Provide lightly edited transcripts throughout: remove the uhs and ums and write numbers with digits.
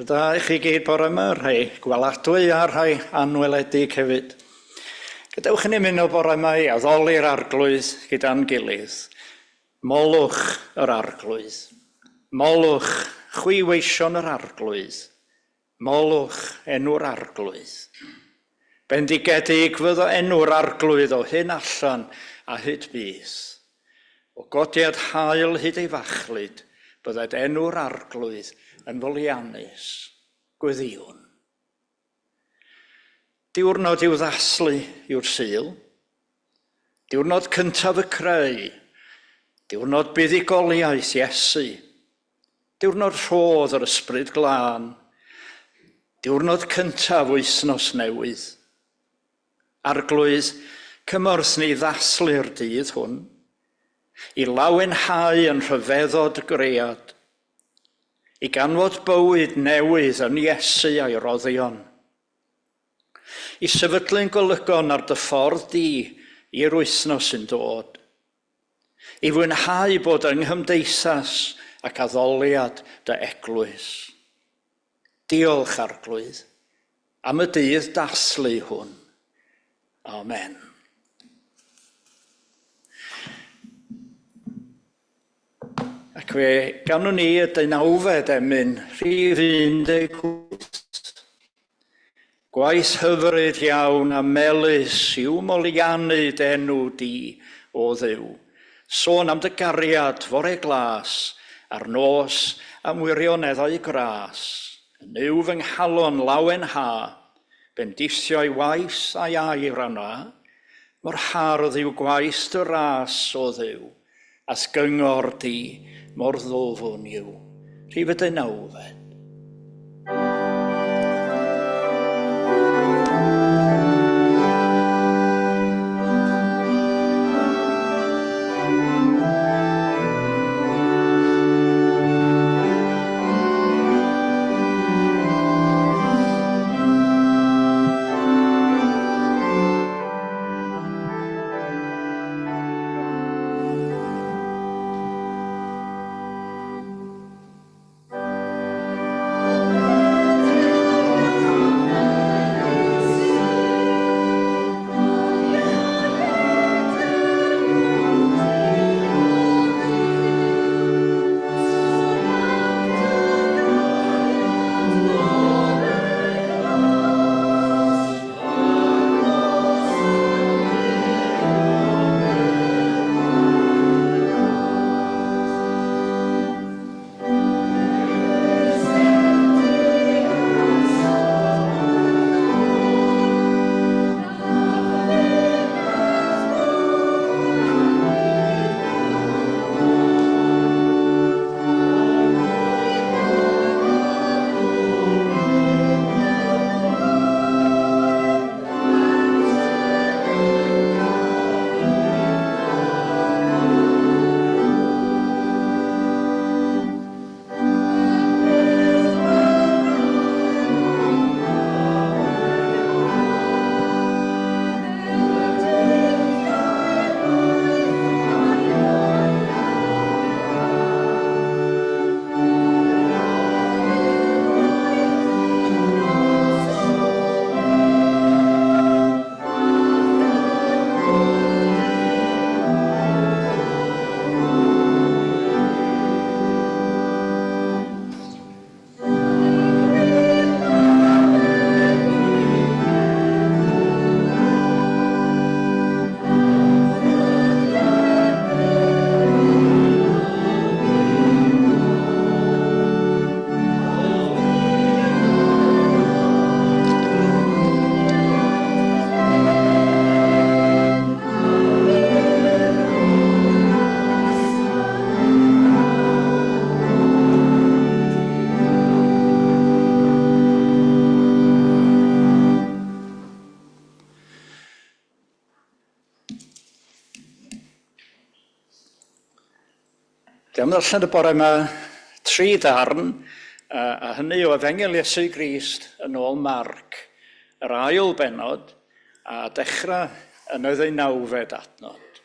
Da I chi gyd bore yma, rhai gweladwy a rhai anweledig hefyd. Gadewch ni mynd o bore yma i addoli'r arglwydd gyda'n gilydd. Molwch yr arglwydd. Molwch chwiweision yr arglwydd. Molwch enw'r arglwydd. Bendigedig fyddo enw'r arglwydd o hyn allan a hyd bys. O godiad hael hyd ei fachlyd, bydded enw'r arglwydd yn foliannus, gwyddiwn. Diwrnod i'w ddaslu yw'r Sul. Diwrnod cyntaf y creu. Diwrnod buddigoliaeth Iesu. Diwrnod rhodd yr ysbryd glân. Diwrnod cyntaf wythnos newydd. Arglwydd, cymorth ni ddaslu'r dydd hwn, i lawenhau yn rhyfeddod gread, i ganfod bywyd newydd yn Iesu a'i roddion, i sefydlu'n golygon ar dy ffordd di i'r wythnos sy'n dod, i fwynhau bod yng nghymdeithas ac addoliad dy eglwys. Diolch arglwydd am y dydd dathlu hwn. Amen. Ac fe ganwn ni y deunawfed emyn rhif 18. Gwaith hyfryd iawn a melys i'w moliannu enw di o Dduw. Sôn am dy gariad fore glas a'r nos am wirioneddau gras. Yn yw fy nghalon lawen ha, bendithio i waith a'i air yna, mor hardd yw gwaith dy ras o Dduw, as gyngor di mor ddofwn yw. Rhif y deunawfed. Dwi'n ddarllen y bore yma 3 darn, a hynny o Efengel Iesu Grist yn ôl Marc, yr ail benod, a dechrau yn y 19fed adnod.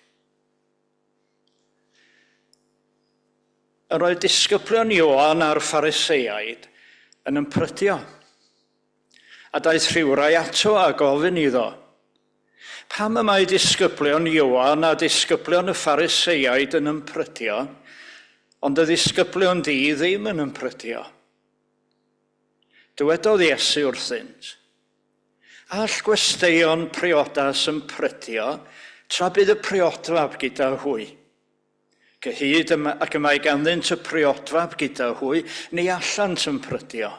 Yr oedd disgyblion Ioan a'r Phariseaid yn ymprydio. A daeth rhywrai ato a gofyn iddo, pam y mae disgyblion Ioan a disgyblion y Phariseiaid yn ymprydio, ond y disgyblion di ddim yn ymprydio? Dywedodd Iesu wrthynt, all gwesteion priodas ymprydyo tra bydd y priodfab gyda hwy. Cyhyd ac y mae ganddynt y priodfab gyda hwy, ni allant ymprydyo.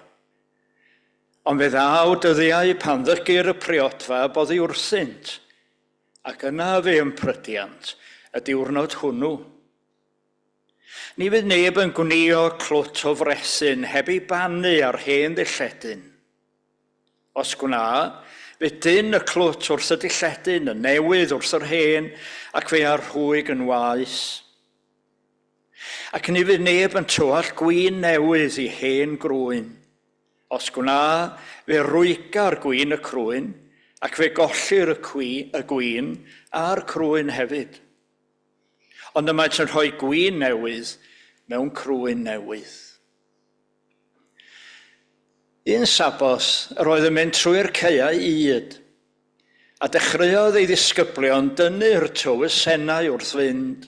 Ond fe ddaw dyddiau pan ddygir y priodfab oddi wrthynt, ac yna fe ympryddiant y diwrnod hwnnw. Ni fydd neb yn gwnïo clwt o fresyn heb ei bannu ar hen ddilledyn. Os gwna, fydd dyn y clwt wrth y dilledyn yn newydd wrth yr hen ac fe ar rhwyg yn waes. Ac ni fydd neb yn tywall gwyn newydd i hen grwyn. Os gwna, fe rwyga'r gwyn y crwyn ac fe gollir y gwyn a'r crwyn hefyd. Ond yma ti'n rhoi gwyn newydd mewn crwyn newydd. Un sabos, yr oedd yn mynd trwy'r caeau yd, a dechreuodd ei ddisgyblion dynnu'r tywysennau wrth fynd.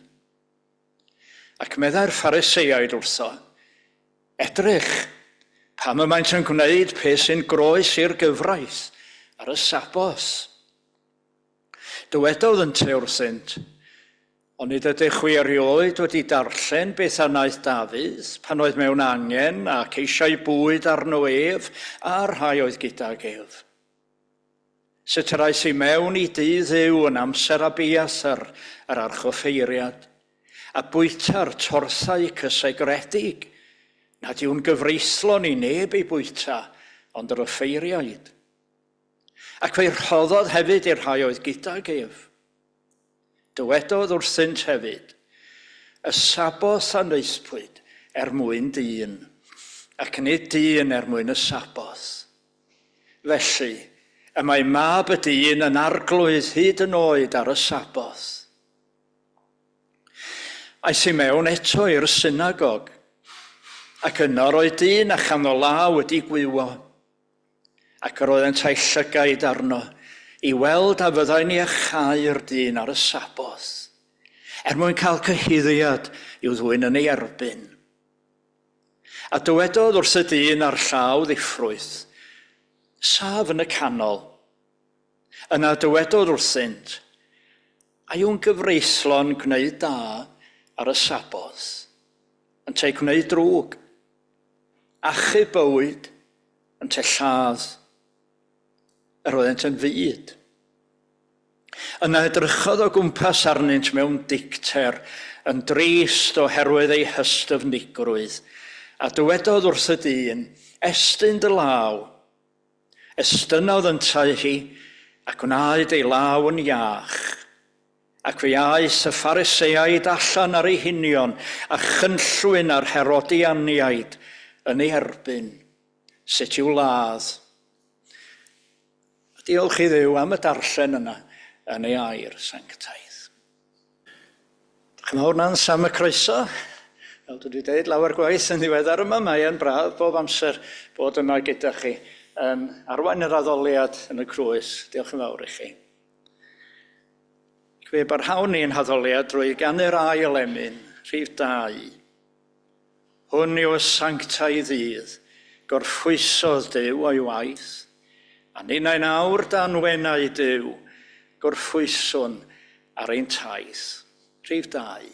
Ac meddai'r Phariseiaid wrtho, edrych, pam y maent yn gwneud pe sy'n groes i'r gyfraith ar y sabos. Dywedodd yn te wrthynt, ond nid ydych chwi erioed wedi darllen beth a wnaeth Dafydd pan oedd mewn angen ac eisiau bwyd arno ef a rhai oedd gydag ef. Sut rais i mewn i dydd Dduw yn amser Abiathar yr archoffeiriad, a bwyta'r torthau cysegredig, nad yw'n gyfreislon i neb ei bwyta, ond yr offeiriaid. Ac fe rhoddodd hefyd i'r rhai oedd gydag ef. Dywedodd wrthynt hefyd, y sabos a wneithpwyd mwyn dyn, ac nid dyn mwyn y sabos. Felly, y mae mab y dyn yn arglwydd hyd yn oed ar y sabos. Ais i mewn eto i'r synagog, ac yno roedd dyn a chanol law wedi gwywo, ac yr oeddent ei llygaid arno, i weld a fyddai'n i achau'r dyn ar y sabos, mwyn cael cyhuddiad i'w ddwyn yn ei erbyn. A dywedodd wrth y dyn ar llaw ddiffrwyth, saf yn y canol. Yna dywedodd wrthynt, a yw'n gyfreislon gwneud da ar y sabos, yn te gwneud drwg, achub bywyd, yn te lladd, yr oeddent yn fyd. Yna edrychodd o gwmpas arnynt mewn dicter yn drist oherwydd ei hystyfnigrwydd, a dywedodd wrth y dyn, estyn dy law. Estynodd yntau hi, ac wnaed ei law yn iach. Ac fe aeth y Phariseiaid allan ar ei hunion a chynllwyn ar Herodianiaid yn ei erbyn, sut i'w ladd. Diolch i Dduw am y darllen yna yn ei air sanctaidd. Diolch yn fawr na'n Sam y Croeso. Fel dwi wedi dweud, lawer gwaith yn ddiweddar yma, mae e'n braf bob amser bod yma gyda chi. Arwain yr addoliad yn y Crwys. Diolch yn fawr i chi. Fe barhawn ni'n haddoliad drwy gan yr ail emyn, rhif 2. Hwn yw y sanctaidd ddydd, gorffwysodd Duw o'i waith, a ni'n ein awr dan wenau Duw, gorffwyswn ar ein taith. Rhif 2.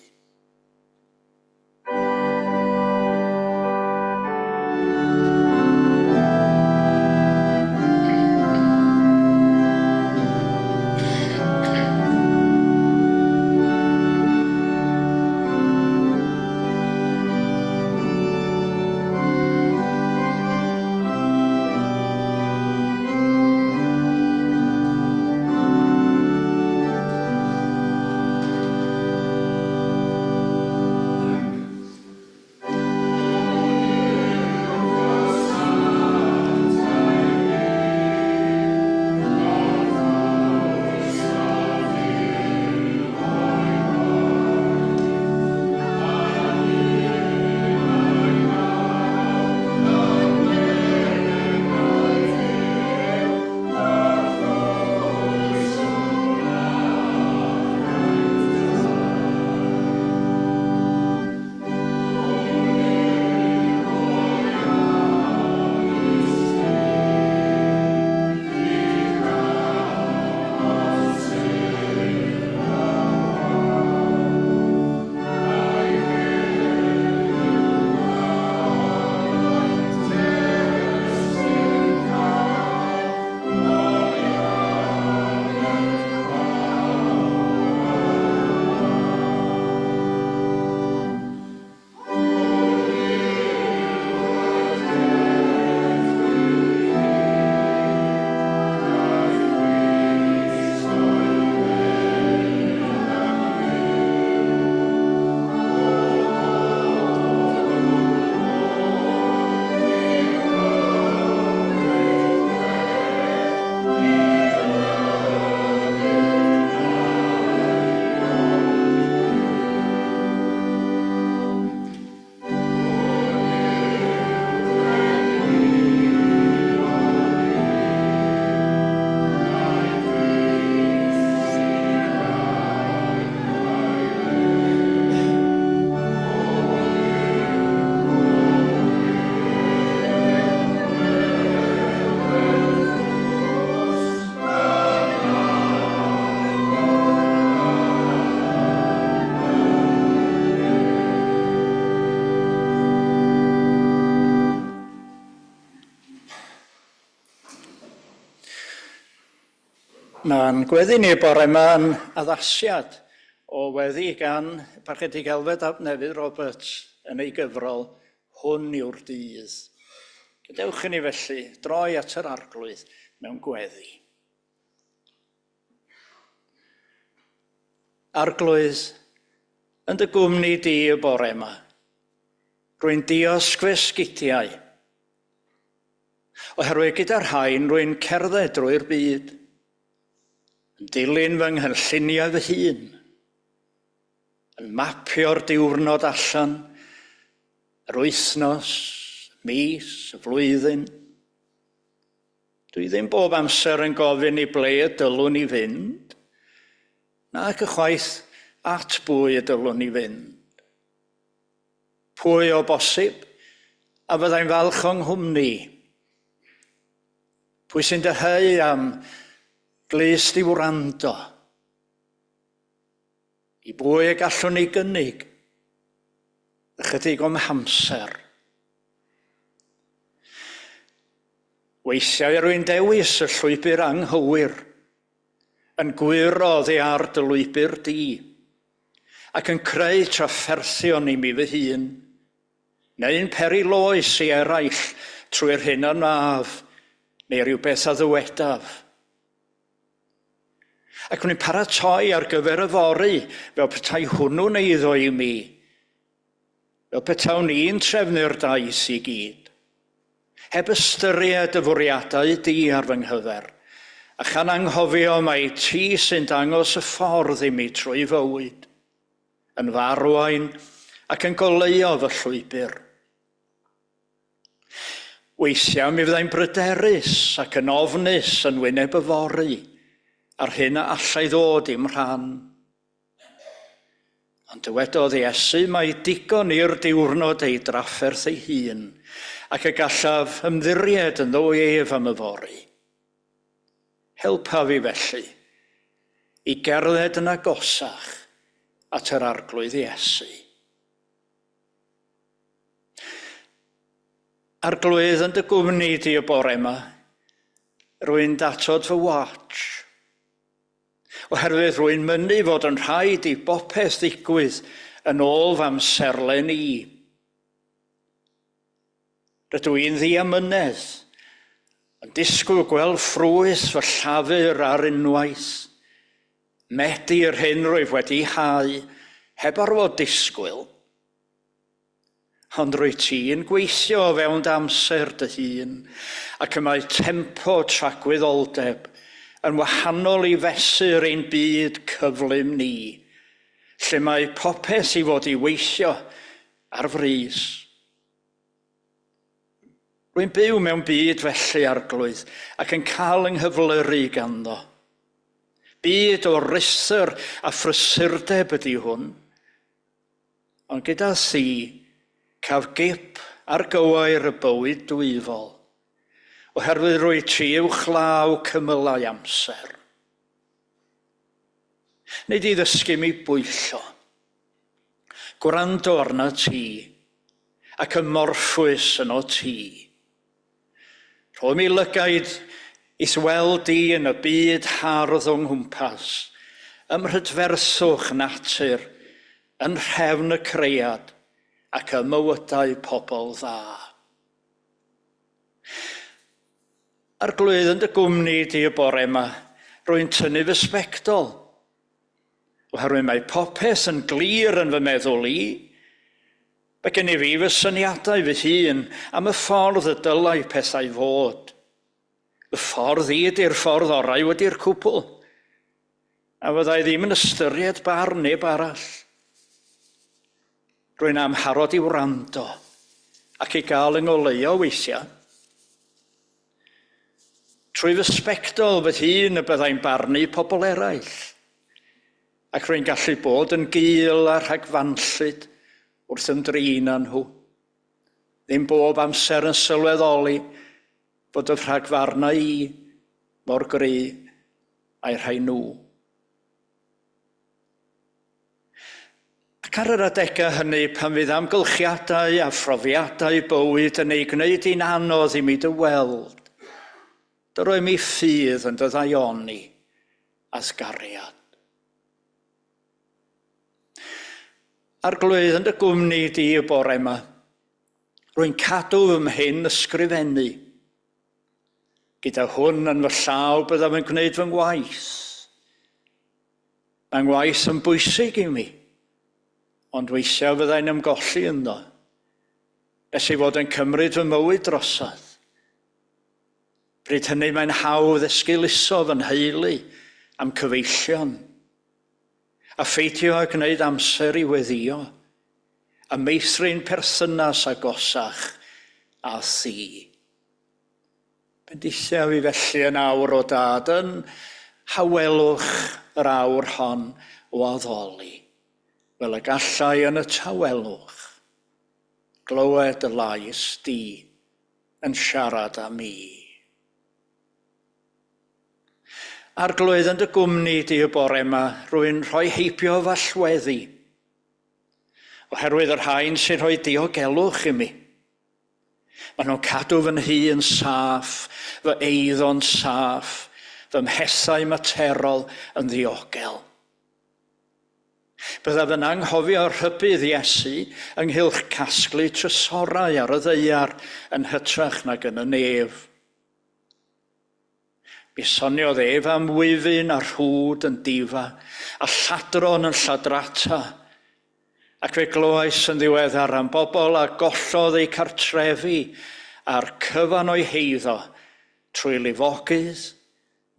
Mae'n gweddi ni bore yma'n addasiad o weddi gan Parchedig Elfed ap Nefydd Roberts yn ei gyfrol Hwn yw'r Dydd. Gadewch i ni felly droi at yr arglwydd mewn gweddi. Arglwydd yn dy gwmni di y bore yma. Rwy'n diosg fy sgidiau. Oherwydd gyda'r rhain rwy'n cerdded drwy'r byd. Yn dilyn fy nghynlluniau fy hun, yn mapio'r diwrnod allan, yr wythnos, y mis, y flwyddyn. Dwi ddim bob amser yn gofyn i ble y dylwn i fynd, nac ychwaith at bwy y dylwn i fynd. Pwy o bosib, a fyddai'n falch o'n nghwmni. Pwy sy'n dyheu am glust i wrando. I bwy y gallwn ni gynnig ychydig o'm hamser. Weithiau rwy'n dewis y llwybr anghywir, yn gwiroddi ar dy lwybr di, ac yn creu trafferthion i mi fy hun, neu'n periloes i eraill trwy'r hyn a'n maf, neu rhywbeth a ddywedaf. Ac wni'n paratoi ar gyfer y fori fel petai hwnnw'n eiddo i mi, fel petawn ni'n trefnu'r daith i gyd, heb ystyried y fwriadau di ar fy nghyfer, a chan anghofio mai ti sy'n dangos y ffordd i mi trwy fywyd, yn farwain ac yn goleuo fy llwybr. Weithiau mi fyddai'n bryderus ac yn ofnus yn wyneb y fori, ar hyn a allai ddod i'm rhan. Ond dywedodd Iesu mai digon i'r diwrnod ei drafferth ei hun, ac y gallaf ymddiried yn ddo ef am y fori. Helpa fi felly i gerdded yn agosach at yr arglwydd Iesu. Arglwydd yn dy gwmni di y bore yma, rwy'n datod fy watch. Oherwydd rwy'n mynnu fod yn rhaid i bopeth ddigwydd yn ôl fy amserlen i. Rydw i'n ddiamynedd, yn disgwyl gweld ffrwyth fy llafur ar unwaith, medi'r hyn rwyf wedi hau, heb orfod disgwyl. Ond rwy ti'n gweithio fewn amser dy hun, ac y mae tempo tragwyddoldeb yn wahanol i fesur ein byd cyflym ni, lle mae popeth i fod i weithio ar frys. Rwy'n byw mewn byd felly arglwydd ac yn cael yng nghyflyru ganddo. Byd o rithdyr a phrysurdeb ydy hwn, ond gyda thi, caf gip ar gywair y bywyd dwyfol, oherwydd rwy ti uwchlaw cymylau amser. Nid i ddysgu mi bwyllo, gwrando arna ti, ac ymorffwys yno ti. Rho mi lygaid i ddweld di yn y byd hardd o'n nghwmpas, ymrhydferthwch natur, yn rhefn y creiad, ac y mywydau pobl dda. Arglwydd yn dy gwmni di y bore yma, rwy'n tynnu fy sbectol, oherwydd mae popeth yn glir yn fy meddwl i, mae gen i fi fy syniadau fy hun am y ffordd y dylai pethau fod. Y ffordd i ydy'r ffordd orau wedi'r cwbl, a fyddai ddim yn ystyried barn neb arall. Rwy'n amharod i wrando ac i gael yng ngoleuo weithiau. Trwy fy sbectol fy hun y byddai'n barnu pobl eraill, ac rwy'n gallu bod yn gul a rhagfanllyd wrth ymdrin â nhw. Ddim bob amser yn sylweddoli bod y rhagfarna i mor gry a'i rhai nhw. Ac ar yr adegau hynny, pan fydd amgylchiadau a phrofiadau bywyd yn ei gwneud i'n anodd i mi dy weld, dy roi mi ffydd yn dy ddaioni, asgariad. Arglwydd yn dy gwmni di y bore yma, rwy'n cadw fy mhen ysgrifennu. Gyda hwn yn fy llaw byddaf yn gwneud fy ngwaith. Mae'n ngwaith yn bwysig i mi, ond weithiau fyddai'n ymgolli ynddo. Nes i fod yn cymryd fy mywyd drosodd. Bryd hynny mae'n hawdd esgiluso fy nheulu am cyfeillion, a ffeitio a gwneud amser i weddio, a meithrin perthynas agosach a thi. Bendithia fi felly yn awr o dad, yn hawelwch yr awr hon o addoli, fel y gallai yn y tawelwch, glywed y lais di yn siarad am mi. Arglwydd yn dy gwmni di y bore yma, rwy'n rhoi heibio fy allweddi, oherwydd yr rhain sy'n rhoi diogelwch i mi. Maen nhw'n cadw fy nhu yn saff, fy eiddo'n saff, fy mhethau materol yn ddiogel. Byddaf yn anghofio rhybudd Iesu ynghylch casglu trysorau ar y ddaear yn hytrach nag yn y nef. Mi soniodd ef am wyfyn a rhwd yn difa, a lladron yn lladrata, ac fe glywais yn ddiweddar am bobl a gollodd eu cartrefi a'r cyfan o'i heiddo trwy lifogydd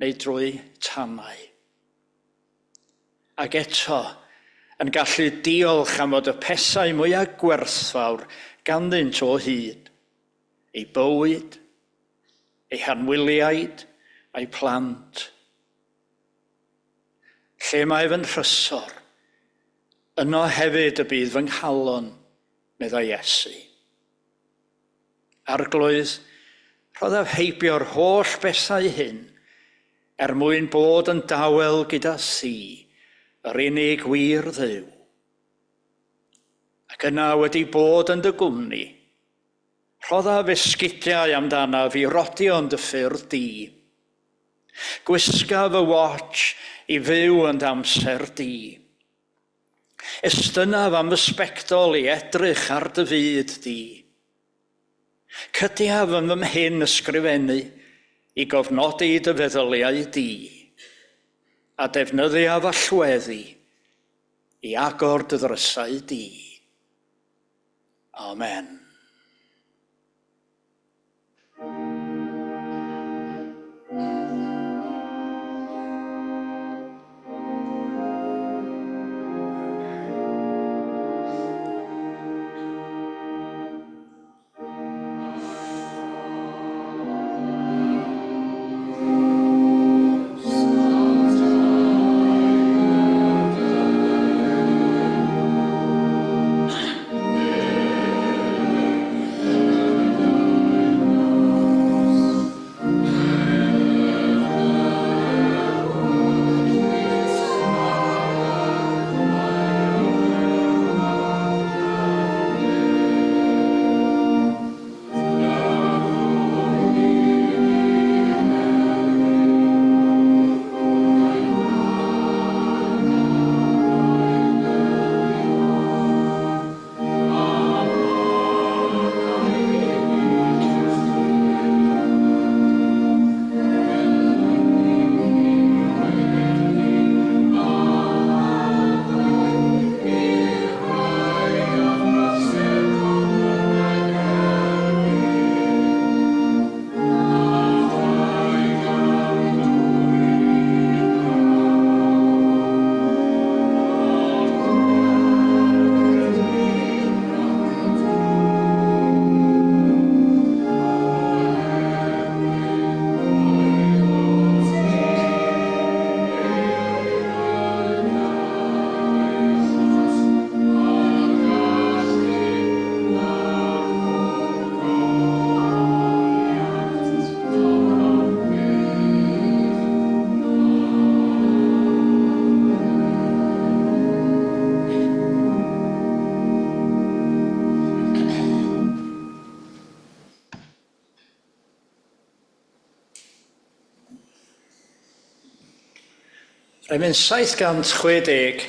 neu drwy tanau. Ac eto, yn gallu diolch am fod y pesau mwyaf gwerthfawr ganddynt o hyd, ei bywyd, ei hanwyliaid, a'i plant. Lle mae fy'n rhysor, yno hefyd y bydd fy nghalon, meddai Iesu. Arglwydd, roeddaf heibio'r holl bethau hyn, mwyn bod yn dawel gyda thi, yr unig wir Dduw. Ac yna wedi bod yn dy gwmni, rhoddaf esgidiau amdanaf i rodio yn dy ffyrdd di. Gwisga fy watch i fyw yn amser di. Estynaf am ysbectol i edrych ar dy fyd di. Cydiaf yn fy mhen ysgrifennu i gofnodi dy feddyliau di, a defnyddiaf allweddi i agor dy ddrysau di. Amen. Rhaid 767.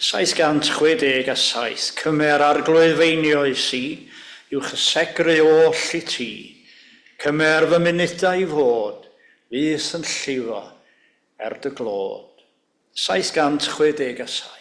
767. Cymer arglwydd feinioes i, yw chysegru oll i ti. Cymer fy munudau fod, fys yn llifo dy glod. 767.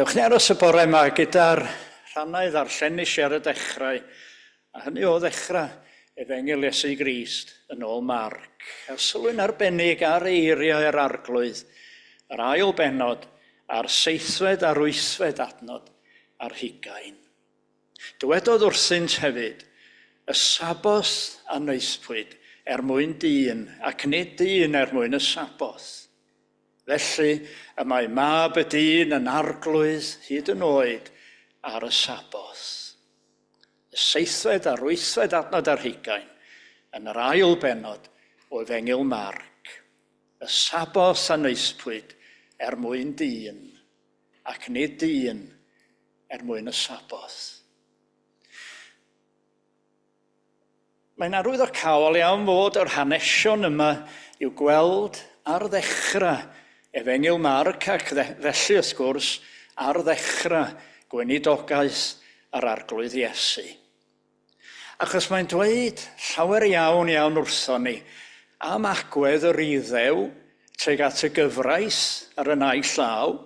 Dewch ni aros y bore yma gyda'r rhannau ddarllenis ar y dechrau, a hynny o ddechrau Efengil Iesu Grist yn ôl Marc. A sylwyn arbennig ar eiriau yr arglwydd, yr ail benod a'r 7th a'r 8th adnod a'r 20. Dywedodd wrthynt hefyd, y sabos a wnaethpwyd mwyn dyn, ac nid dyn mwyn y sabos. Felly, y mae mab y dyn yn arglwydd hyd yn oed ar y sabos. Y 7th a'r 8th adnod ar 20 yn yr ail benod o Efengil Marc. Y sabos a wnaethpwyd mwyn dyn, ac nid dyn mwyn y sabos. Mae'n arwyddocaol iawn fod yr hanesion yma i'w gweld ar ddechrau Efengil Marc ac felly wrth gwrs ar ddechrau gweinidogaeth yr arglwydd Iesu. Achos mae'n dweud llawer iawn wrthon ni am agwedd yr Iddew tuag at y gyfraith ar y naill llaw,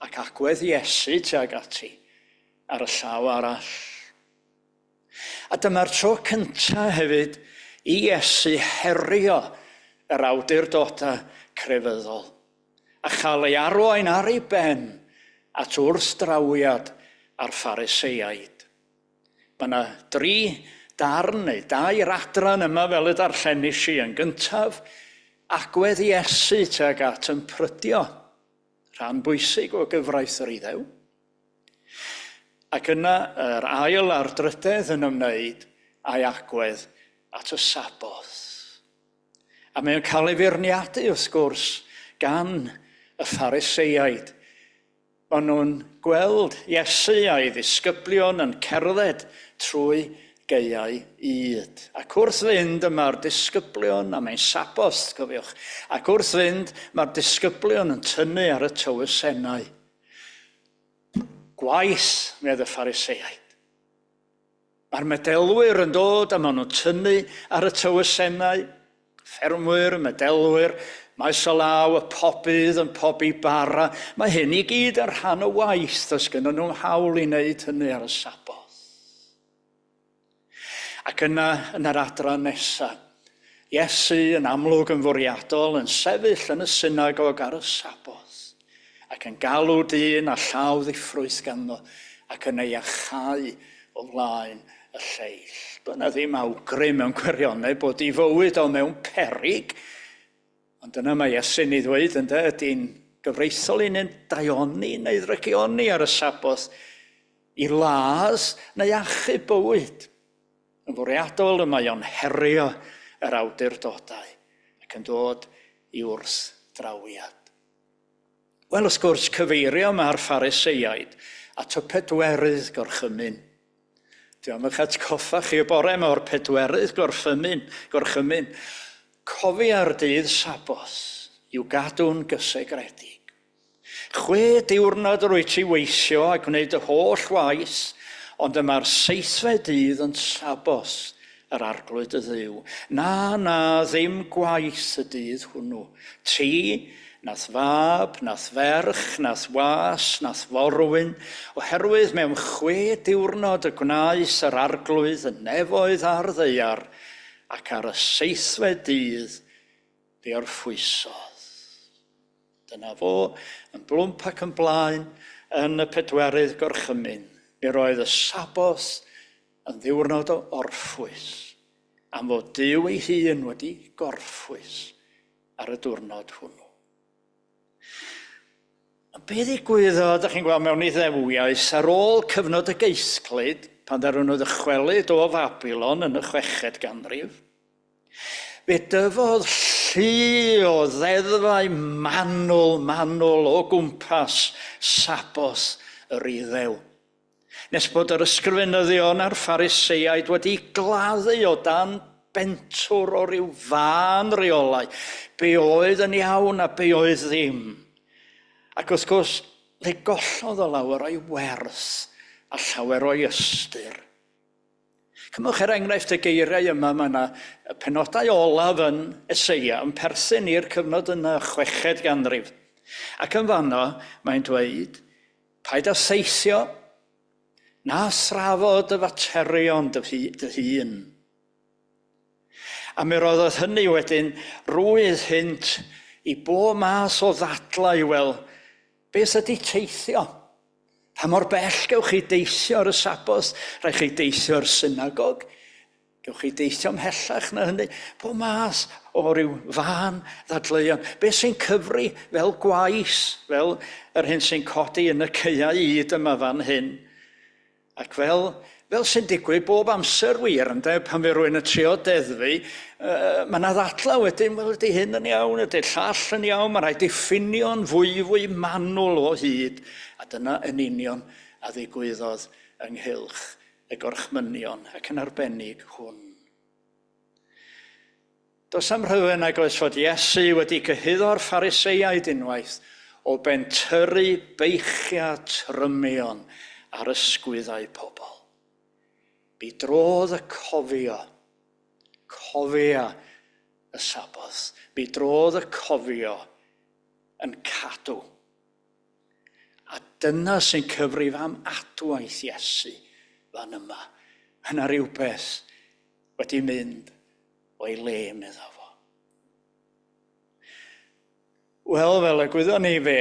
ac agwedd Iesu tuag ati ar y llaw arall. A dyma'r tro cyntaf hefyd i Iesu herio yr awdurdodau crefyddol a chael ei arwain ar ei ben at wrthdrawiad a'r Phariseiaid. Mae yna 3 darn neu 2 adran yma fel y darllenis i. Yn gyntaf, agwedd Iesu tuag at yn prydio, rhan bwysig o gyfraith yr Iddew. Ac yna yr ail a'r drydydd yn ymwneud â'i agwedd at y Saboth. A mae'n cael ei feirniadu wrth gwrs gan y Phariseiaid. Maen nhw'n gweld Iesu a'i ddisgyblion yn cerdded trwy gaeau yd. Ac wrth fynd yma'r disgyblion, a mae'n Saboth, cofiwch, ac wrth fynd mae'r disgyblion yn tynnu ar y tywysennau. Gwaith, medd y Phariseiaid. Mae'r medelwyr yn dod a maen nhw'n tynnu ar y tywysennau. Ffermwyr, medelwyr, maes o law, y pobydd yn pobi bara. Mae hyn i gyd ar rhan o waith, os gyda nhw'n hawl i wneud hynny ar y Saboth. Ac yna, yn yr adran nesaf, Iesu yn amlwg yn fwriadol yn sefyll yn y synagog ar y Saboth ac yn galw dyn a llaw ddiffrwyth ganddo ac yn ei achau o flaen y lleill. Dyna ddim awgrym mewn gwirionedd bod ei fywyd o mewn peryg, ond dyna mae Iesu'n ei ddweud ynde, ydy'n gyfreithol i'n daioni neu ddrygioni ar y Saboth i las neu achub bywyd. Yn fwriadol y mae o'n herio yr awdurdodau ac yn dod i wrthdrawiad. Wel, wrth gwrs, cyfeirio mae'r Phariseiaid at y pedwerydd gorchymyn. Dwi'n eich atgoffa chi y bore mae'r pedwerydd gorchymyn. Cofia'r dydd Saboth i'w gadw'n gysegredig. 6 diwrnod yr wyt ti weithio a gwneud y holl waith, ond yma'r 7fed dydd yn Saboth yr arglwydd y Dduw. Na, ddim gwaith y dydd hwnnw. Ti, nath fab, nath ferch, nath was, nath forwyn, oherwydd mewn 6 diwrnod y gwnaeth yr arglwydd y nefoedd ar ddeiar, ac ar y 7fed dydd fe orffwysodd. Dyna fo yn blwmp ac yn blaen yn y pedwerydd gorchymyn. Mi roedd y Saboth yn ddiwrnod o orffwys, am fod Duw ei hun wedi gorffwys ar y diwrnod hwnnw. Be ddigwyddodd, ydych chi'n gweld mewn Iddewiaeth, ar ôl cyfnod y geisglyd, pan ddaru nhw ddychwelyd o Babylon yn y 6ed ganrif, fe dyfodd llu o ddeddfau manwl o gwmpas Saboth yr Iddew. Nes bod yr ysgrifenyddion a'r Phariseiaid wedi gladdu o dan bentwr o ryw fan reolau, be oedd yn iawn a be oedd ddim. Ac wrth gwrs, fe gollodd o lawer o'i werth a llawer o'i ystyr. Cymwch enghraifft y geiriau yma, mae yna penodau olaf yn Eseia yn perthyn i'r cyfnod yn y 6ed ganrif. Ac yn fanno, mae'n dweud, paid â theithio, na thrafod y faterion dy hun. A mi roedd hynny wedyn rwydd hynt i bob math o ddadlau, wel, beth ydy teithio? Pa mor bell gewch chi deithio ar y Saboth? Rhaid chi deithio ar synagog? Gewch chi deithio ymhellach na hynny? Bob math o ryw fan ddadleuon. Beth sy'n cyfri fel gwaith, fel yr hyn sy'n codi yn y caeau yd yma fan hyn. Ac fel sy'n digwydd bob amser wir, pan fe rwy'n y trio deddfu, mae yna ddadlau wedyn, wel, ydy hyn yn iawn, ydy llall yn iawn, mae rhaid diffinio'n fwy manwl o hyd, a dyna yn union a ddigwyddodd ynghylch y gorchmynion ac yn arbennig hwn. Does am rhywun ag oes fod Iesu wedi cyhuddo'r Phariseiaid unwaith o bentyrru beichiau trymion ar ysgwyddau pobl. Bu drodd y cofio y Saboth. Bu drodd y cofio yn cadw. A dyna sy'n cyfrif am adwaith Iesu fan yma. Yna rhywbeth wedi mynd o'i le, medda fo. Wel, fel y gwyddon ni fe,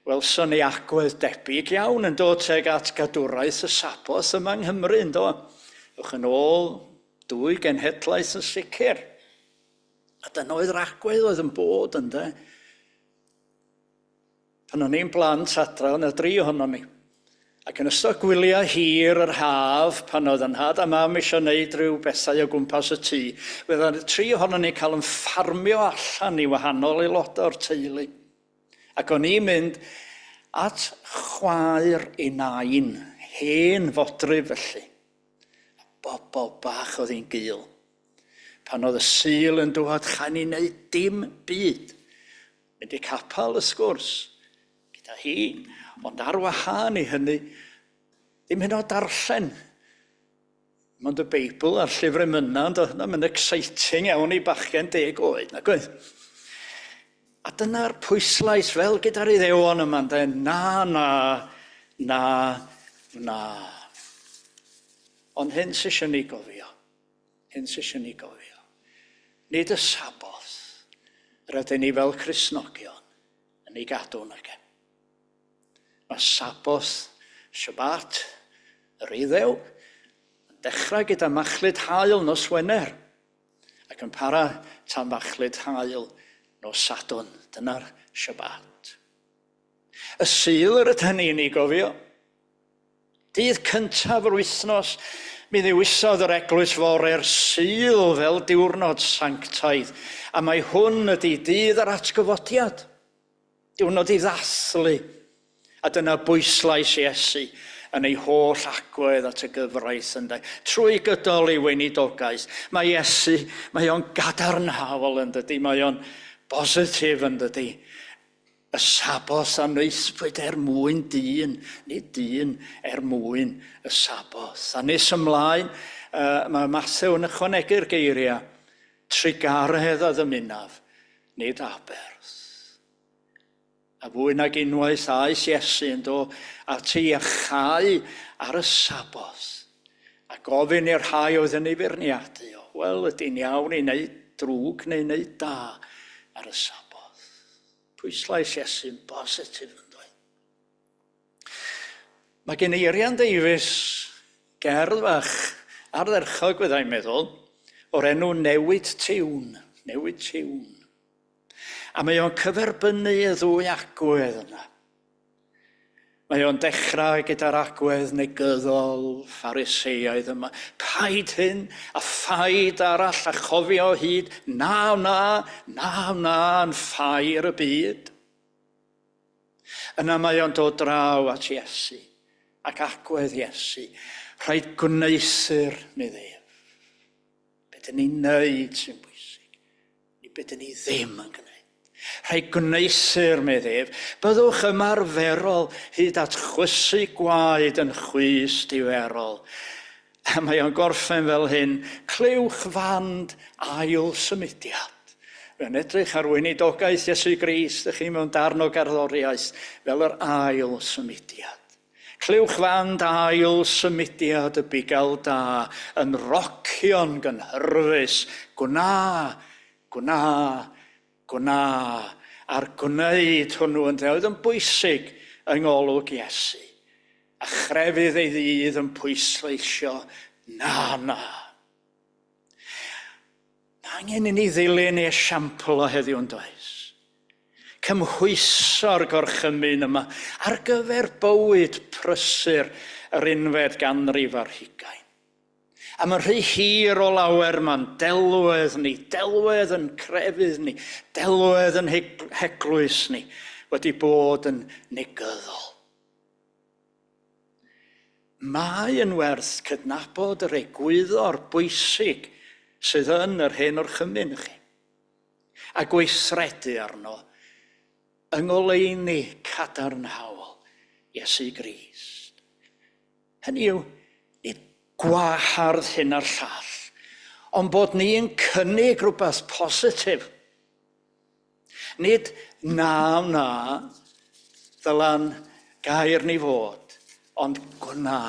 welson ni agwedd debyg iawn yn dod teg at gadwraeth y Sabos yma yng Nghymru, yndo? Ywch yn ôl 2 genhedlaeth yn sicr. A dyna oedd yr agwedd oedd yn bod, ynde? Pan o'n i'n blant adra, o'n 3 ohonom ni. Ac yn ystod gwyliau hir yr haf, pan oedd yn had a mam eisiau gwneud rhyw bethau o gwmpas y tŷ, fydda'n 3 ohonom ni cael yn ffarmio allan i wahanol aelodau o'r teulu. Ac o'n i'n mynd at chwaer ei nain, hen fodryb felly. Bobl bach oedd hi'n gul. Pan oedd y Sul yn dod, chan i wneud dim byd. Mynd i capal y sgwrs gyda hi, ond ar wahân i hynny, ddim hyn o darllen. Ond y Beibl a'r llyfr emyna, ond yna'n exciting iawn i bachgen 10 oed, nag oedd? A dyna'r pwyslais fel gyda'r Iddewon yma, na. Ond hyn sy'n eisiau ni gofio. Nid y Sabos, rydyn ni fel Cristnogion yn ei gadw nag e. Mae Sabos, Shabbat, yr Iddew, yn dechrau gyda machlud haul nos Wener, ac yn para tan machlud haul nos Sadwn. Dyna'r Shabbat. Y Sul rydyn ni'n ei gofio. Dydd cyntaf yr wythnos, mi ddiwisodd yr Eglwys Fore'r Sul fel diwrnod sanctaidd, a mae hwn ydy dydd yr atgyfodiad. Diwrnod i ddathlu. A dyna bwyslais Iesu yn ei holl agwedd at y gyfraith ynddo. Trwy gydol ei weinidogaeth, mae Iesu, mae o'n gadarnhaol ynddo, mae o'n bositif ynddo. Y Sabos a wneithpwyd mwyn dyn, nid dyn mwyn y Sabos. A nes ymlaen, mae Mathew yn ychwanegu'r geiriau, trigaredd a ddymunaf, nid aberth. A fwy nag unwaith aeth Iesu yn dod ati a chau ar y Sabos. A gofyn i'r rhai oedd yn ei feirniadu o, wel, ydy'n iawn i wneud drwg neu wneud da ar y Sabos. Pwyslais Iesu'n bositif yn dweud. Mae gen i Eirian Davies gerdd fach ardderchog fyddai'n meddwl o'r enw Newid Tiwn. A mae o'n cyferbynnu y 2 agwedd yna. Mae o'n dechrau gyda'r agwedd negyddol Phariseiaidd yma. Paid hyn a phaid arall a chofio hyd, na, yn ffair y byd. Yna mae o'n dod draw at Iesu, ac agwedd Iesu. Rhaid gwneithur, meddef. Be dyn ni'n neud sy'n bwysig, neu be dyn ni ddim yn gwneud. Rhaid gwneithur, meddef, byddwch ymarferol hyd at chwysu gwaed yn chwys diferol. A mae o'n gorffen fel hyn, clywch fand ail symudiad. Fe'n edrych ar weinidogaeth Iesu Grist, ydych chi mewn darn o gerddoriaeth, fel yr ail symudiad. Clywch fand ail symudiad y bugail da, yn rocio'n gynhyrfus, gwna, a'r gwneud hwnnw yn dweud yn bwysig yng ngolwg Iesu. A chrefydd ei ddydd yn pwysleisio, na. Angen i ni ddilyn ei esiampl o heddiw yn does. Cymhwyso'r gorchymyn yma ar gyfer bywyd prysur yr 11th ganrif ar 20. A mae'n rhy hir o lawer mae'n delwedd yn crefydd ni, delwedd yn heglwys ni, wedi bod yn negyddol. Mae yn werth cydnabod yr egwyddor bwysig sydd yn yr hen orchymyn chi, a gweithredu arno yng ngoleuni cadarnhaol Iesu Grist. Hynny yw, nid gwahardd hyn a'r llall, ond bod ni'n cynnig rhywbeth positif. Nid na, ddylan gair ni fod, ond gwna.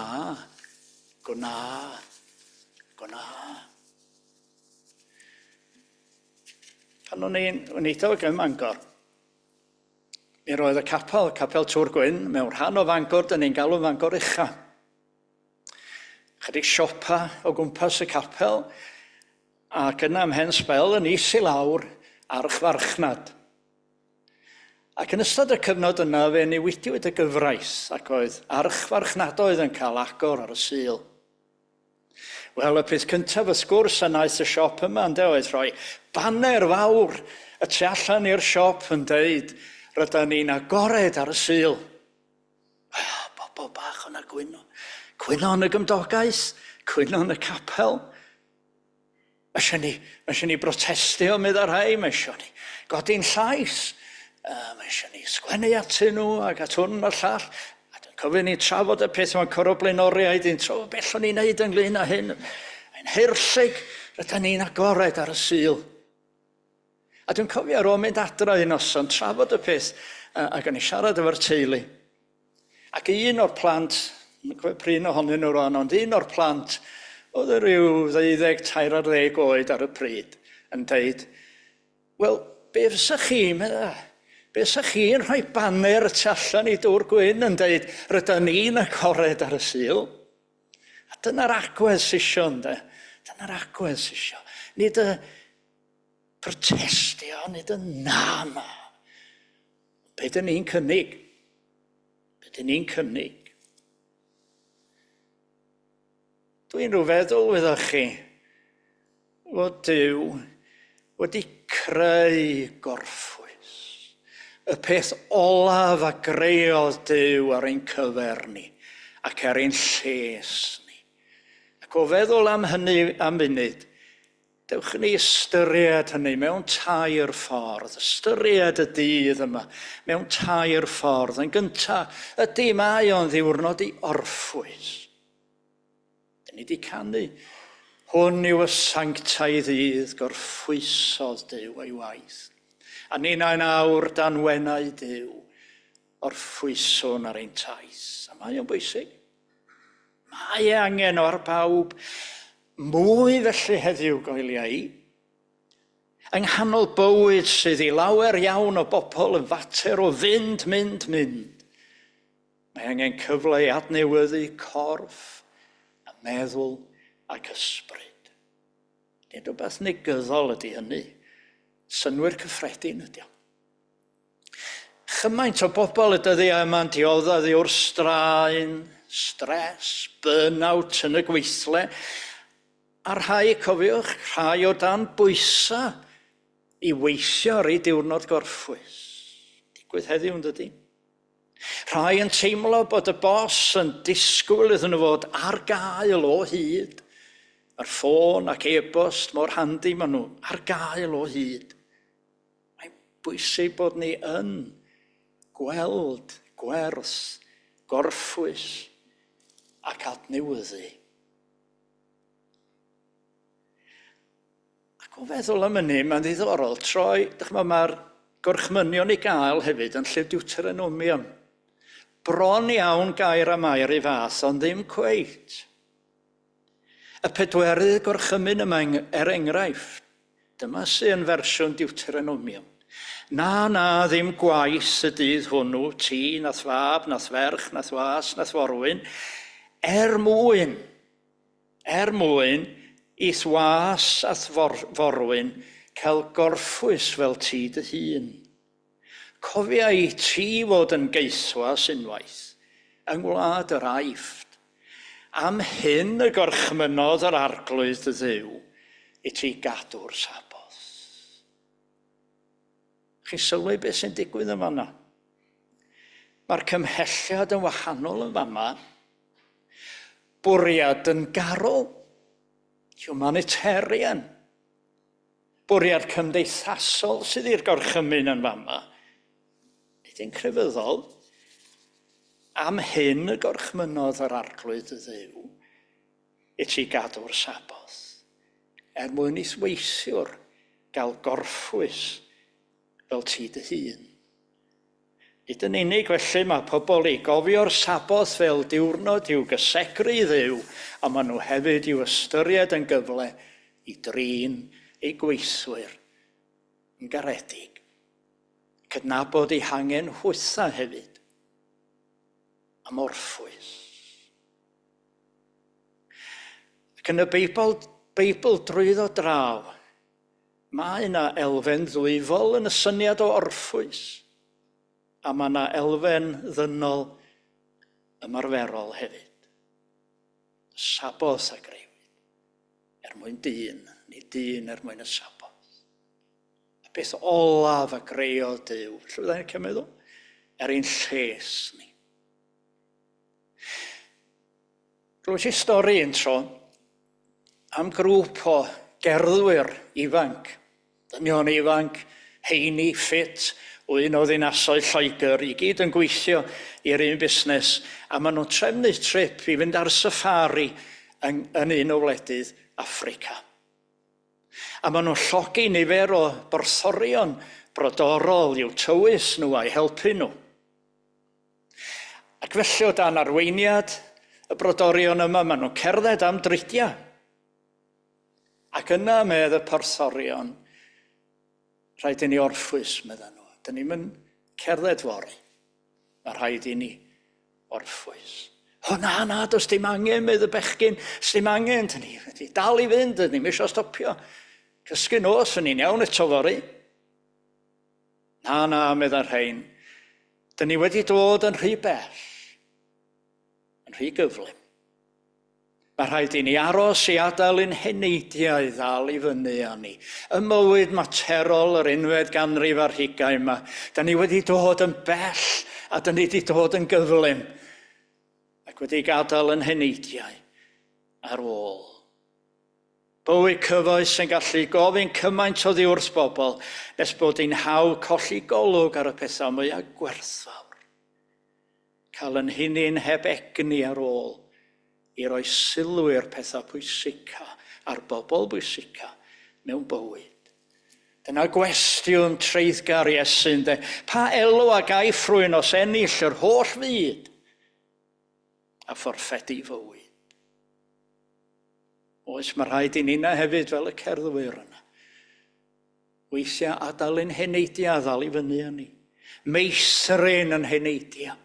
Pan o'n i'n wneithio yn Mangor, mi roedd y capel Tŵr Gwyn, mewn rhan o Fangor, dyn ni'n galw Fangor Ucha. Chydig siopa o gwmpas y capel, ac yna ym Mhen Sbel yn is i lawr ar Chfarchnad. Ac yn ystod y cyfnod yna, fe newidiwyd y gyfraith, ac oedd archfarchnadoedd yn cael agor ar y Sul. Wel, y peth cyntaf wrth gwrs a wnaeth y siop yma, ynde, oedd rhoi banner fawr y tu allan i'r siop yn deud, rydyn ni'n agored ar y Sul. Bobl bach o'na gwyno yn y gymdogaeth, gwyno yn y capel. Mae eisiau ni brotestio, meddwl rhai, mae eisiau ni godi'n llais. Mae eisiau ni sgwennu atyn nhw ac at hwn o'r llall. A dwi'n cofio ni trafod y peth mewn coro blaenoriaid, i'n tro bell o'n i'n neud ynglyn â hyn. Mae'n hirllig, rydyn ni'n agored ar y Sul. A dwi'n cofio ar ôl mynd adra un noson, trafod y peth, ac o'n i siarad efo'r teulu. Ac un o'r plant, yn cofio prin ohonyn nhw rhan, ond un o'r plant, oedd ryw 12-13 oed ar y pryd, yn deud, wel, be fysach chi, be fysach chi'n rhoi banner tu allan i Dŵr Gwyn yn deud, rydyn ni'n agored ar y Sul? A dyna'r agwedd sisio, ynde? Dyna'r agwedd sisio. Nid y protestio, nid y na. Be dyn ni'n cynnig? Dwi'n rhyw feddwl wyddoch chi fod Duw wedi creu gorffwys. Y peth olaf a greodd Duw ar ein cyfer ni ac ar ein lles ni. Ac o feddwl am hynny am munud, dewch ni ystyried hynny mewn tair ffordd. Ystyried y dydd yma mewn tair ffordd. Yn gyntaf, ydy mae o'n ddiwrnod i orffwys. Dyn ni wedi canu. Hwn yw y sanctau ddydd, gorffwysodd Duw ei waith. A ni'n ein awr dan wenau Duw, orffwyswn ar ein taith. A mae o'n bwysig. Mae angen o'r bawb mwy felly heddiw goeliau. Yng nghanol bywyd sydd i lawer iawn o bobl yn fater o fynd. Mae angen cyfle i adnewyddu corff, a meddwl ac ysbryd. Nid rhywbeth negyddol ydy hynny. Synwyr cyffredin ydy o. Chymaint o bobl y dyddiau yma'n dioddau wrth straen, stres, burn-out yn y gweithle, a rhai, cofiwch, rhai o dan bwysa i weithio ar ei diwrnod gorffwys. Digwydd heddiw yn dydy. Rhai yn teimlo bod y bos yn disgwyl iddyn nhw fod ar gael o hyd. Mae'r ffôn ac e-bost mor handi maen nhw ar gael o hyd. Mae'n bwysig bod ni yn gweld gwerth, gorffwys ac adnewyddu. Ac o feddwl am hynny, mae'n ddiddorol troi, mae'r gorchmynion i gael hefyd yn llyw Deuteronomium. Bron iawn gair am air I fath, ond ddim cweit. Y pedwerydd gorchymyn yma enghraifft. Dyma sy'n fersiwn Deuteronomium. Na, ddim gwaith y dydd hwnnw, ti, nath fab, nath ferch, nath was, nath forwyn, mwyn, i'th was ath forwyn cael gorffwys fel ti dy hun. Cofia I ti fod yn geithwas unwaith, yng ngwlad yr Aifft. Am hyn y gorchmynodd yr arglwydd y Dduw I ti gadw'r saboth. Chi'n sylwi beth sy'n digwydd yn fan'na? Mae'r cymhelliad yn wahanol yn fama. Bwriad yn garol, humanitarian. Bwriad cymdeithasol sydd i'r gorchymyn yn fama. Nid yn crefyddol. Am hyn y gorchmynodd yr arglwydd y Dduw I ti gadw'r saboth. Mwyn i'th weithiwr gael gorffwys fel ti dy hun. Hyd yn unig felly mae pobl i gofio'r Saboth fel diwrnod i'w gysegru i Dduw, a maen nhw hefyd i'w ystyried yn gyfle i drin eu gweithwyr yn garedig. Cydnabod eu hangen hwytha hefyd am orffwys. Ac yn y Beibl drwyddo draw, mae yna elfen ddwyfol yn y syniad o orffwys, a mae yna elfen ddynol ymarferol hefyd. Saboth a greu mwyn dyn, neu dyn mwyn y Saboth. A beth olaf a greu o Duw, lle byddai'n cymryd o? Ein lles ni. Rwy'n si stori un tro am grŵp o gerddwyr ifanc. Dynion ifanc, heini, ffit, o un o ddinasoedd Lloegr, i gyd yn gweithio i'r un busnes, a maen nhw'n trefnu trip i fynd ar safari yn un o wledydd Affrica. A maen nhw'n llogi nifer o borthorion brodorol i'w tywys nhw a'i helpu nhw. Ac felly o dan arweiniad y brodorion yma, maen nhw'n cerdded am dridia. Ac yna medd y porthorion, rhaid i ni orffwys, medden nhw. Dyn ni'n cerdded fori. Mae rhaid i ni orffwys. O na, does dim angen, medd y bechgyn, does dim angen. Dyn ni wedi dal i fynd, dyn ni'n eisiau stopio. Cysgu nos, fy'n ni'n iawn eto fori. Na, medd ar rhain. Dyn ni wedi dod yn rhy bell, yn rhy gyflym. Mae rhaid i ni aros i adael ein heneidiau ddal i fyny â ni. Y mywyd materol yr unfed ganrif ar 20 yma. Da ni wedi dod yn bell a da ni wedi dod yn gyflym. Ac wedi gadael yn heneidiau ar ôl. Bywyd cyfoes yn gallu gofyn cymaint o ddiwrth bobl nes bod ein haw colli golwg ar y pethau mwyaf gwerthfawr. Cael yn hunin heb egni ar ôl i roi sylw i'r pethau pwysica a'r bobl pwysica mewn bywyd. Dyna gwestiwn treiddgar Iesu'n de. Pa elw a gaiff rwy'n os ennill yr holl fyd a phorffedu fywyd? Oes, mae rhaid i nina hefyd fel y cerddwyr yna. Weithiau adael yn heneidia a ddal i fyny â ni. Meithrin yn heneidia.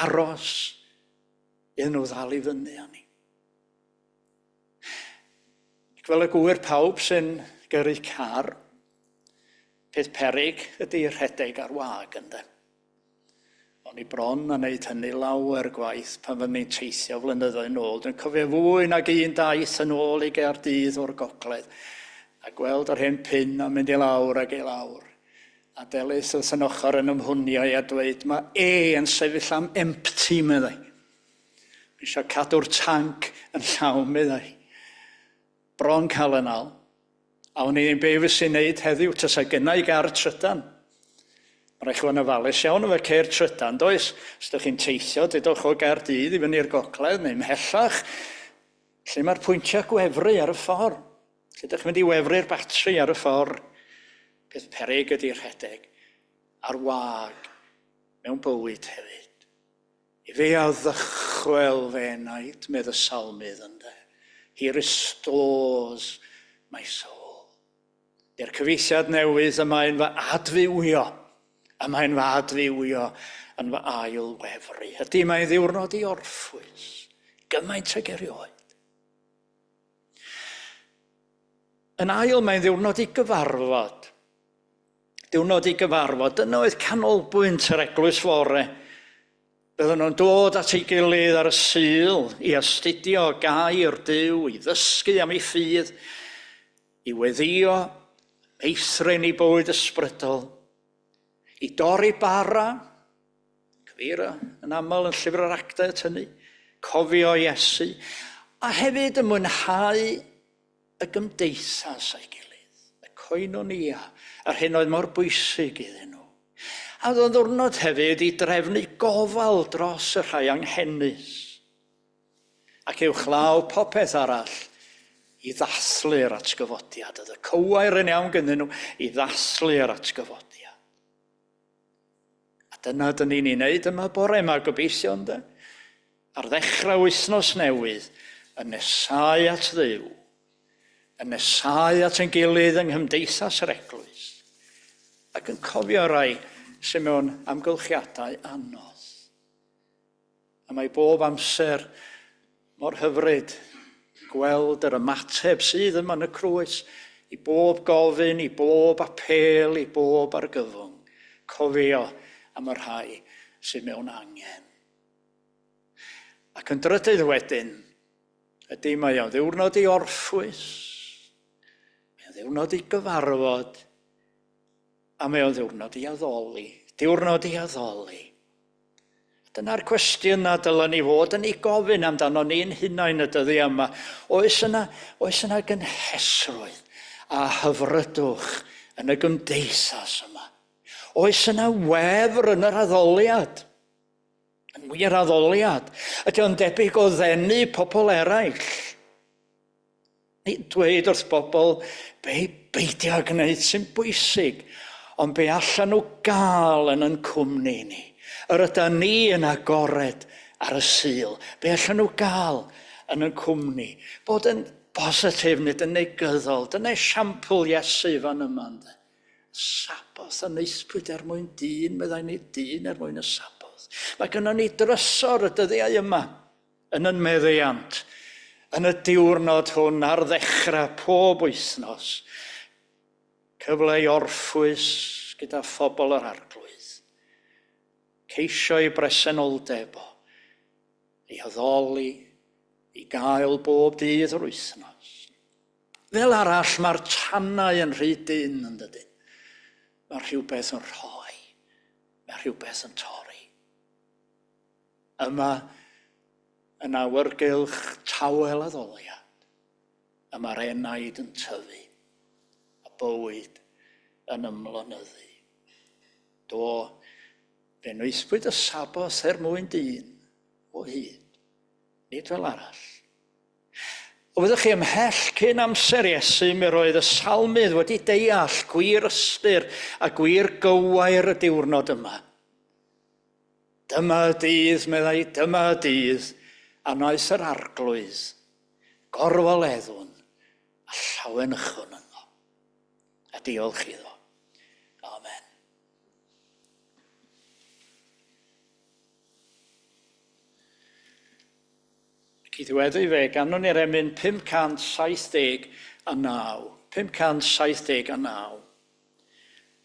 Aros iddyn nhw ddal i fyny â ni. Fel y gwyr pawb sy'n gyrru car, peth peryg ydy'r rhedeg ar wag ynde. O'n i bron a wneud hynny lawer gwaith pan fydden ni'n teithio flynyddoedd yn ôl. Dwi'n cofio fwy nag un daith yn ôl i Gaerdydd o'r gogledd, a gweld yr hen pin a mynd i lawr ac i lawr. A Delys wrth yn ochr yn ymhwnio a dweud, mae yn sefyll am empty, meddai. Mi eisiau cadw'r tanc yn llawn, meddai. Bron cael yn al. A o'n i'n be fys i'n neud heddiw, tysa gynnau gar trydan. Mae'n rhaid yn ofalus iawn efo ceir trydan, does? Os ydych chi'n teithio, dydwch o Gaerdydd i fyny'r gogledd, neu mhellach, lle mae'r pwyntiau gwefru ar y ffordd. Lle ydych chi'n mynd i wefru'r batri ar y ffordd. Peth peryg ydy'r rhedeg ar wag mewn bywyd hefyd. I fe a ddychwel fe naid, medd y salmydd ynde. He restores my soul. I'r cyfeithiad newydd yma yn fy adfywio. Yma yn fy adfywio yn fy ail wefru. Ydy mae'n ddiwrnod i orffwys. Gymaint ag erioed. Yn ail mae'n ddiwrnod i gyfarfod. Diwrnod i gyfarfod. Dyna oedd canolbwynt yr Eglwys Fore. Bydden nhw'n dod at ei gilydd ar y Sul i astudio gair Duw, i ddysgu am ei ffydd, i weddio, meithrin i bywyd ysbrydol, i dorri bara, cyfeira yn aml yn llyfr yr Actau hynny, cofio Iesu, a hefyd yn mwynhau y gymdeithas a'i gilydd, y koinonia, a'r hyn oedd mor bwysig iddyn nhw. A oedd o'n ddwrnod hefyd i drefnu gofal dros y rhai anghennus, ac uwchlaw popeth arall i ddathlu'r atgyfodiad. Oedd y cywair yn iawn gyda nhw i ddathlu'r atgyfodiad. A dyna dyn ni'n ei wneud yma bore yma gobeithio ynde. Ar ddechrau wythnos newydd, yn nesau at Dduw, yn nesau at ein gilydd yng nghymdeithas yr Eglwys, ac yn cofio rai sy'n mewn amgylchiadau anodd. A mae bob amser mor hyfryd gweld yr ymateb sydd yma yn y crwys i bob gofyn, i bob apel, i bob argyfwng. Cofio am y rhai sydd mewn angen. Ac yn drydydd wedyn, ydy mae o'n ddiwrnod i orffwys, mae o'n ddiwrnod i gyfarfod, a mae o'n ddiwrnod i addoli. Diwrnod i addoli. Dyna'r cwestiwn na dylen ni fod yn ei gofyn amdano ni'n hunain y dyddi yma. Oes yna gynhesrwydd a hyfrydwch yn y gymdeithas yma? Oes yna wefr yn yr addoliad? Yn wir addoliad? Ydy o'n debyg o ddenu pobl eraill? Nid dweud wrth bobl beidio gwneud sy'n bwysig, ond be allan nhw gael yn cwmni ni. Yr ydyn ni yn agored ar y sul. Be allan nhw gael yn cwmni. Bod yn positif nid yn negyddol. Dyna esiampl Iesu fan yma. Saboth yn eithbwyd mwyn dyn, meddai ni dyn mwyn y saboth. Mae gynnon ni drysor y dyddiau yma yn yn meddiant, yn y diwrnod hwn ar ddechrau pob wythnos. Cyfle i orffwys gyda phobl yr arglwydd. Ceisio i bresenoldeb o, i addoli, i gael bob dydd yr wythnos. Fel arall mae'r tannau yn rhy dyn yn dydyn. Mae rhywbeth yn rhoi, mae rhywbeth yn torri. Yma yn awyrgylch tawel addoliad, a mae'r enaid yn tyfu, a bywyd yn ymlonyddu. Do, fe nwythbwyd y saboth mwyn dyn o hyd, nid fel arall. O fyddwch chi ymhell cyn amser Iesu, mi roedd y salmydd wedi deall gwir ystyr a gwir gywair y diwrnod yma. Dyma dydd, meddai, dyma dydd, a wnaeth yr arglwydd, gorfoleddwn, a llawen ychwn yno. A diolch iddo. Amen. Ac i ddiweddu fe, ganon ni'r emyn 579. 579.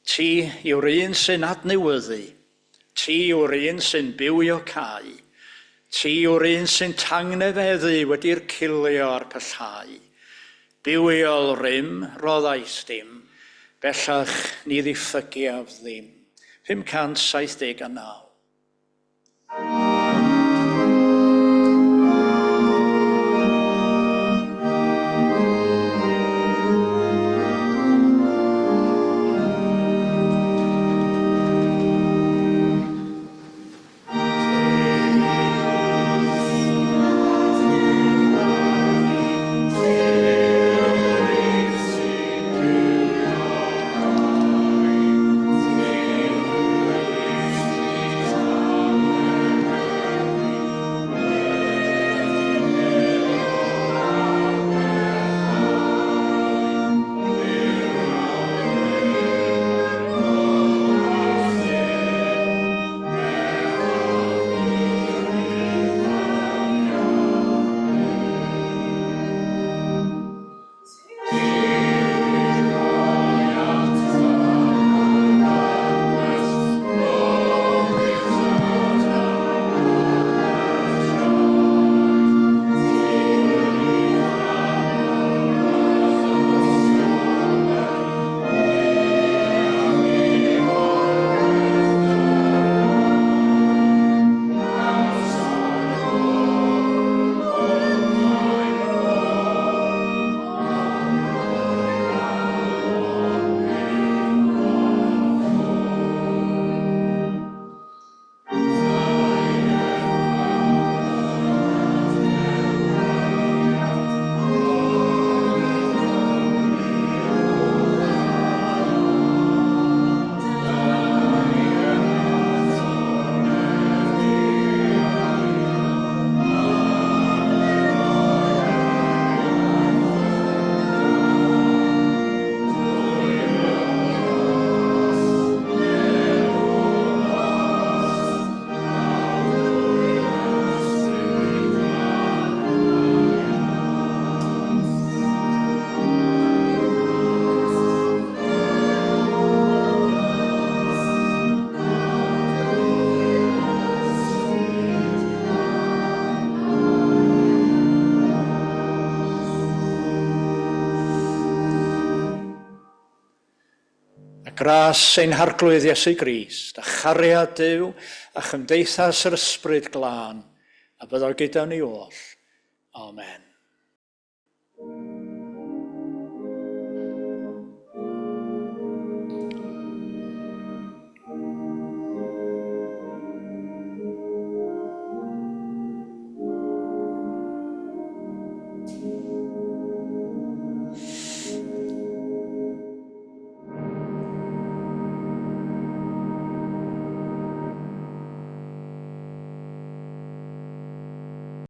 Ti yw'r un sy'n adnewyddu. Ti yw'r un sy'n bywio cae. Ti yw'r un sy'n tangnefeddu wedi'r cilio a'r pyllau. Bywiol rym, roddais dim, bellach ni ddiffygiaf ddim. 579. gras ein harglwydd Iesu Grist, a chariad Duw, a chymdeithas yr ysbryd glân, a byddai gyda ni oll. Amen.